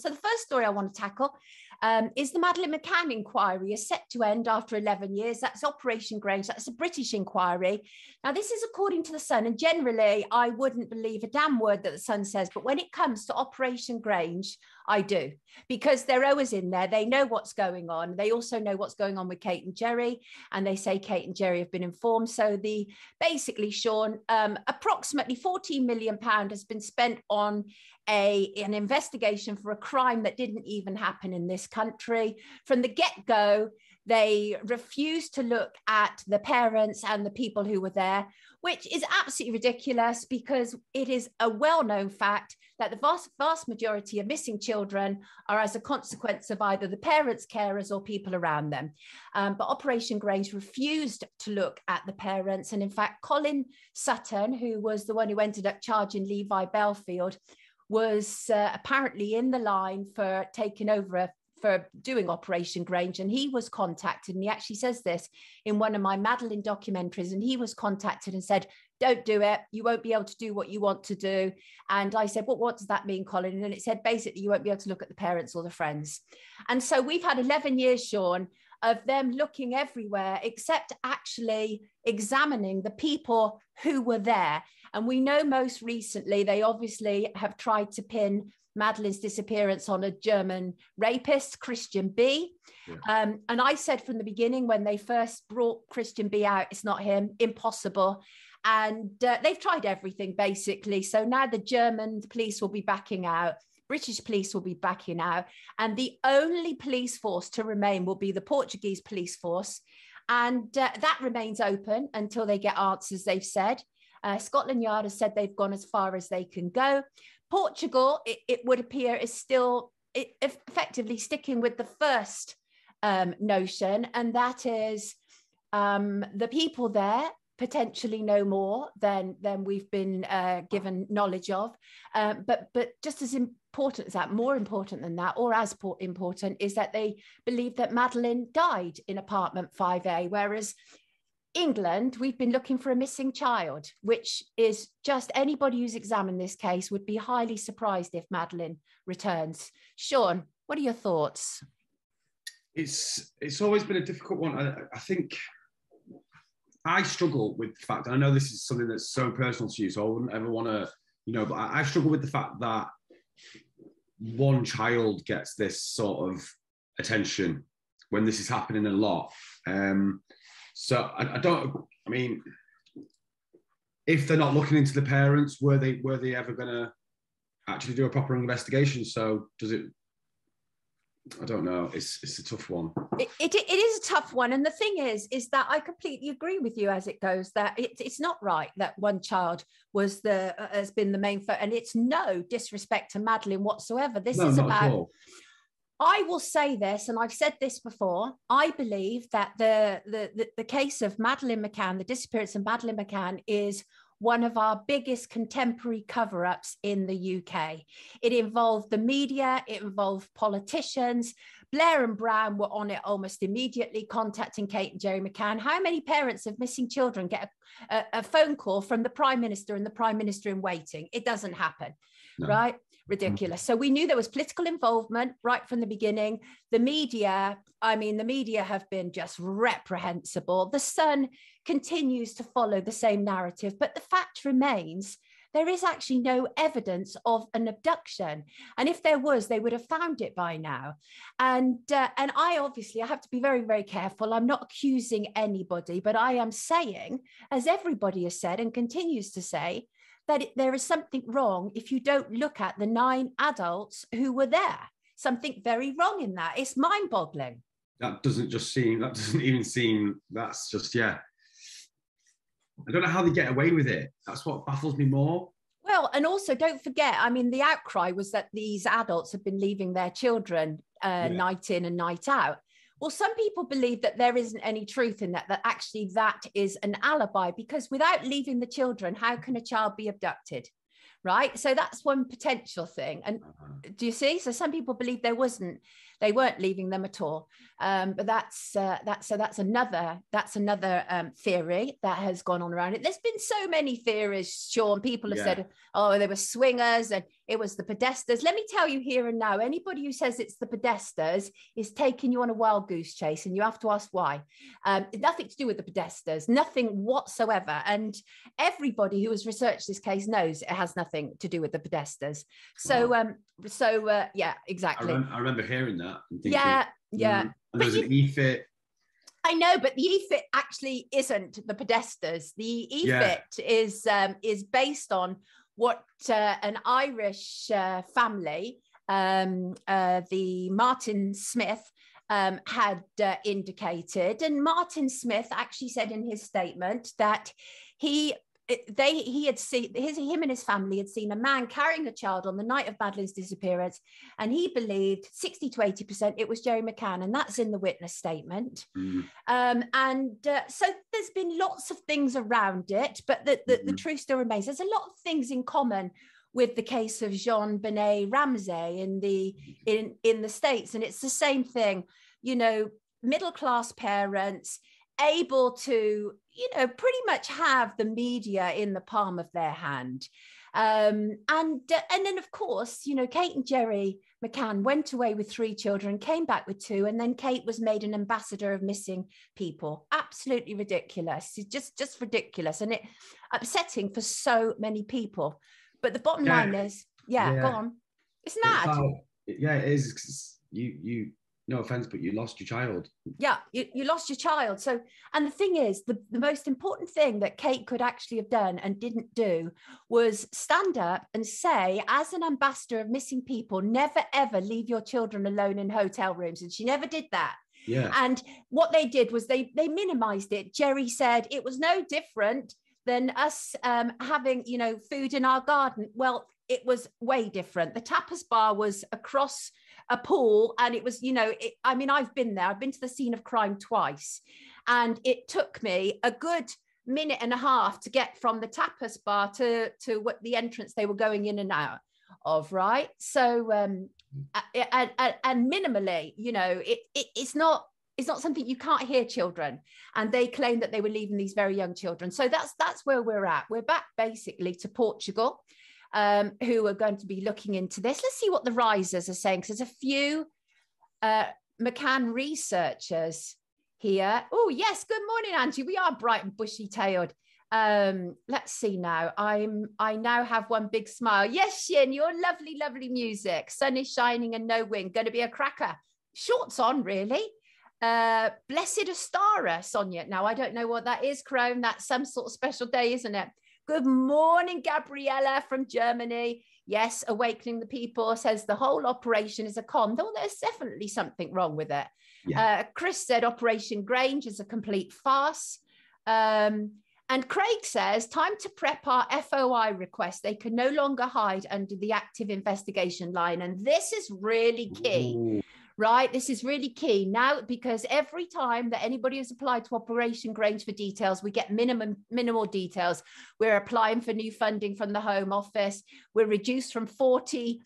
So the first story I want to tackle is the Madeleine Mccann inquiry is set to end after 11 years. That's Operation Grange. That's a British inquiry. Now, this is according to The Sun, and generally I wouldn't believe a damn word that The Sun says, but when it comes to Operation Grange, I do, because they're always in there. They know what's going on. They also know what's going on with Kate and Jerry, and they say Kate and Jerry have been informed. So basically, Sean, approximately £14 million has been spent on an investigation for a crime that didn't even happen in this country. From the get-go, they refused to look at the parents and the people who were there, which is absolutely ridiculous, because it is a well-known fact that the vast majority of missing children are as a consequence of either the parents, carers, or people around them. But Operation Grange refused to look at the parents. And in fact, Colin Sutton, who was the one who ended up charging Levi Belfield, was apparently in the line for taking over for doing Operation Grange, and he was contacted, and he actually says this in one of my Madeleine documentaries, and he was contacted and said, don't do it, you won't be able to do what you want to do. And I said, well, what does that mean, Colin? And it said, basically, you won't be able to look at the parents or the friends. And so we've had 11 years, Sean, of them looking everywhere except actually examining the people who were there. And we know most recently, they obviously have tried to pin Madeleine's disappearance on a German rapist, Christian B. Yeah. And I said from the beginning, when they first brought Christian B out, it's not him, impossible. And they've tried everything, basically. So now the German police will be backing out. British police will be backing out. And the only police force to remain will be the Portuguese police force. And that remains open until they get answers, they've said. Scotland Yard has said they've gone as far as they can go. Portugal, it would appear, is still effectively sticking with the first notion, and that is the people there potentially know more than we've been given knowledge of. But just as important as that, more important than that, or as important, is that they believe that Madeleine died in apartment 5A, whereas England, we've been looking for a missing child, which is just, anybody who's examined this case would be highly surprised if Madeleine returns. Sean, what are your thoughts? It's always been a difficult one. I think I struggle with the fact, and I know this is something that's so personal to you, so I wouldn't ever want to, but I struggle with the fact that one child gets this sort of attention when this is happening a lot. So I mean, if they're not looking into the parents, were they ever going to actually do a proper investigation? So does it, I don't know. It's a tough one. It is a tough one. And the thing is that I completely agree with you as it goes, that it's not right that one child has been the main, and it's no disrespect to Madeleine whatsoever. This is about, I will say this, and I've said this before, I believe that the case of Madeleine McCann, the disappearance of Madeleine McCann, is one of our biggest contemporary cover-ups in the UK. It involved the media, it involved politicians. Blair and Brown were on it almost immediately, contacting Kate and Jerry McCann. How many parents of missing children get a phone call from the Prime Minister and the Prime Minister in waiting? It doesn't happen, right? Ridiculous. So we knew there was political involvement right from the beginning. The media have been just reprehensible. The Sun continues to follow the same narrative, but the fact remains, there is actually no evidence of an abduction. And if there was, they would have found it by now. And I have to be very, very careful. I'm not accusing anybody, but I am saying, as everybody has said and continues to say, that there is something wrong if you don't look at the 9 adults who were there. Something very wrong in that. It's mind-boggling. That's just, yeah. I don't know how they get away with it. That's what baffles me more. Well, and also don't forget, the outcry was that these adults have been leaving their children night in and night out. Well, some people believe that there isn't any truth in that actually that is an alibi, because without leaving the children, how can a child be abducted? Right. So that's one potential thing. And do you see? So some people believe they weren't leaving them at all. But that's another theory that has gone on around it. There's been so many theories, Sean. People have said, oh, they were swingers, and It was the Podestas. Let me tell you here and now, anybody who says it's the Podestas is taking you on a wild goose chase, and you have to ask why. Nothing to do with the Podestas, nothing whatsoever. And everybody who has researched this case knows it has nothing to do with the Podestas. So, wow. Yeah, exactly. I remember hearing that. And thinking, yeah. And there's an EFIT. I know, but the EFIT actually isn't the Podestas. The EFIT is based on what an Irish family, the Martin Smith, had indicated. And Martin Smith actually said in his statement that he had seen him and his family had seen a man carrying a child on the night of Madeleine's disappearance, and he believed 60 to 80% it was Jerry Mccann, and that's in the witness statement. So there's been lots of things around it, but the truth still remains. There's a lot of things in common with the case of Jean-Benet Ramsey in the States, and it's the same thing. You know, middle-class parents able to, you know, pretty much have the media in the palm of their hand. And then, of course, you know, Kate and Jerry Mccann went away with 3 children, came back with 2, and then Kate was made an ambassador of missing people. Absolutely ridiculous. It's just ridiculous, and it upsetting for so many people. But the bottom line is, go on. It's mad. It is. You no offense, but you lost your child. Yeah, you lost your child. So, and the thing is, the most important thing that Kate could actually have done and didn't do was stand up and say, as an ambassador of missing people, never, ever leave your children alone in hotel rooms. And she never did that. Yeah. And what they did was they minimized it. Jerry said it was no different than us having, you know, food in our garden. Well, it was way different. The tapas bar was across a pool, and it was, you know, I mean, I've been there. I've been to the scene of crime twice, and it took me a good minute and a half to get from the tapas bar to what the entrance they were going in and out of, right? So, and minimally, you know, it's not something you can't hear children, and they claim that they were leaving these very young children. So that's where we're at. We're back basically to Portugal, who are going to be looking into this. Let's see what the risers are saying, because there's a few Mccann researchers here. Oh, yes. Good morning, Angie. We are bright and bushy-tailed. Let's see now. I now have one big smile. Yes, Shin, your lovely, lovely music. Sun is shining and no wind. Going to be a cracker. Shorts on, really. Blessed Astara, Sonia. Now, I don't know what that is, Crone. That's some sort of special day, isn't it? Good morning, Gabriella from Germany. Yes, Awakening the People says the whole operation is a con, though there's definitely something wrong with it. Yeah. Chris said Operation Grange is a complete farce. And Craig says, time to prep our FOI request. They can no longer hide under the active investigation line. And this is really key. Ooh. Right, this is really key now, because every time that anybody has applied to Operation Grange for details, we get minimal details. We're applying for new funding from the Home Office. We're reduced from 40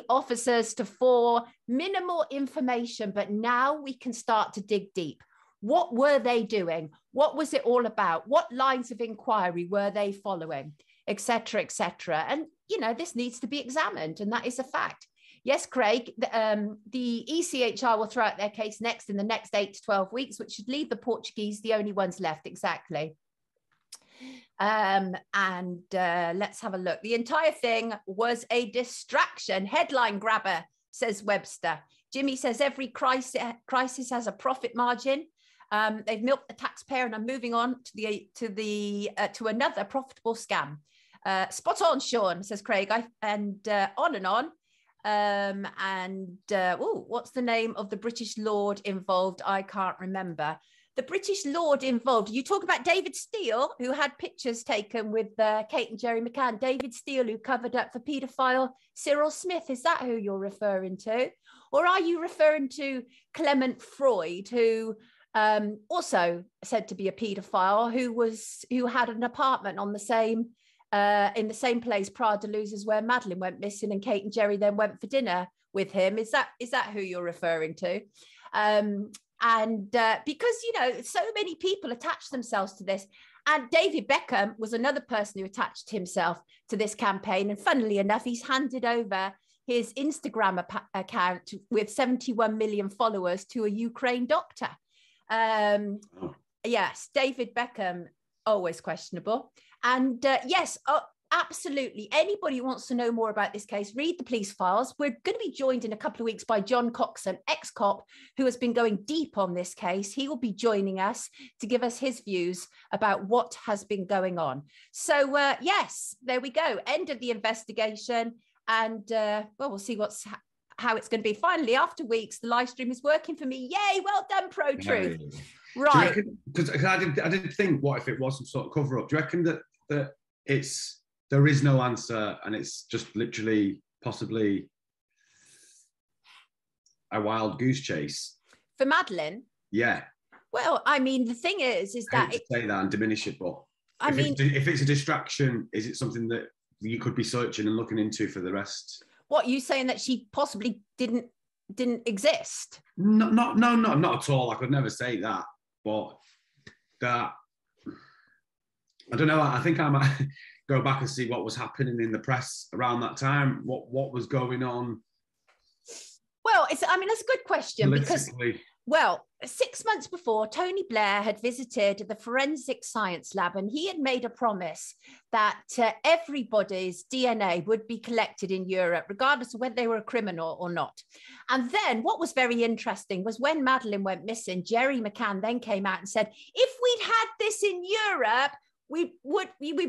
officers to 4, minimal information, but now we can start to dig deep. What were they doing? What was it all about? What lines of inquiry were they following, etc., etc.? And, you know, this needs to be examined, and that is a fact. Yes, Craig, the ECHR will throw out their case next in the next 8 to 12 weeks, which should leave the Portuguese the only ones left. Exactly. Let's have a look. The entire thing was a distraction. Headline grabber, says Webster. Jimmy says every crisis has a profit margin. They've milked the taxpayer and are moving on to another profitable scam. Spot on, Sean, says Craig. On and on. What's the name of the British Lord involved? I can't remember. The British Lord involved. You talk about David Steele, who had pictures taken with Kate and Jerry Mccann. David Steele, who covered up for paedophile Cyril Smith. Is that who you're referring to? Or are you referring to Clement Freud, who also said to be a paedophile, who had an apartment on the same in the same place, Prada Losers, where Madeleine went missing, and Kate and Jerry then went for dinner with him? Is that who you're referring to? Because, you know, so many people attach themselves to this, And David Beckham was another person who attached himself to this campaign. And funnily enough, he's handed over his Instagram account with 71 million followers to a Ukraine doctor. Yes, David Beckham, always questionable. And yes, absolutely. Anybody who wants to know more about this case, read the police files. We're going to be joined in a couple of weeks by John Coxon, ex-cop, who has been going deep on this case. He will be joining us to give us his views about what has been going on. So yes, there we go. End of the investigation. And well, we'll see how it's going to be. Finally, after weeks, the live stream is working for me. Yay, well done, Pro Truth. Right. Because I did think, what if it was some sort of cover-up? Do you reckon that there is no answer and it's just literally possibly a wild goose chase? For Madeleine? Yeah. Well, I mean, the thing is I hate to say that and diminish it, but if it's a distraction, is it something that you could be searching and looking into for the rest? What, you saying that she possibly didn't exist? No, not at all. I could never say that, but that, I don't know. I think I might go back and see what was happening in the press around that time. What was going on? Well, that's a good question because, well, 6 months before, Tony Blair had visited the Forensic Science Lab, and he had made a promise that everybody's DNA would be collected in Europe, regardless of whether they were a criminal or not. And then what was very interesting was when Madeleine went missing, Jerry McCann then came out and said, if we'd had this in Europe, we'd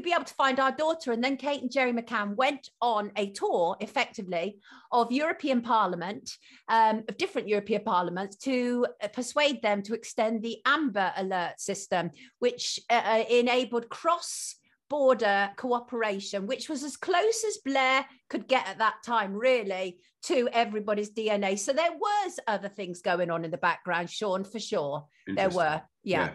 be able to find our daughter. And then Kate and Jerry McCann went on a tour, effectively, of European Parliament, of different European parliaments, to persuade them to extend the Amber Alert system, which enabled cross-border cooperation, which was as close as Blair could get at that time, really, to everybody's DNA. So there was other things going on in the background, Sean, for sure. There were, yeah.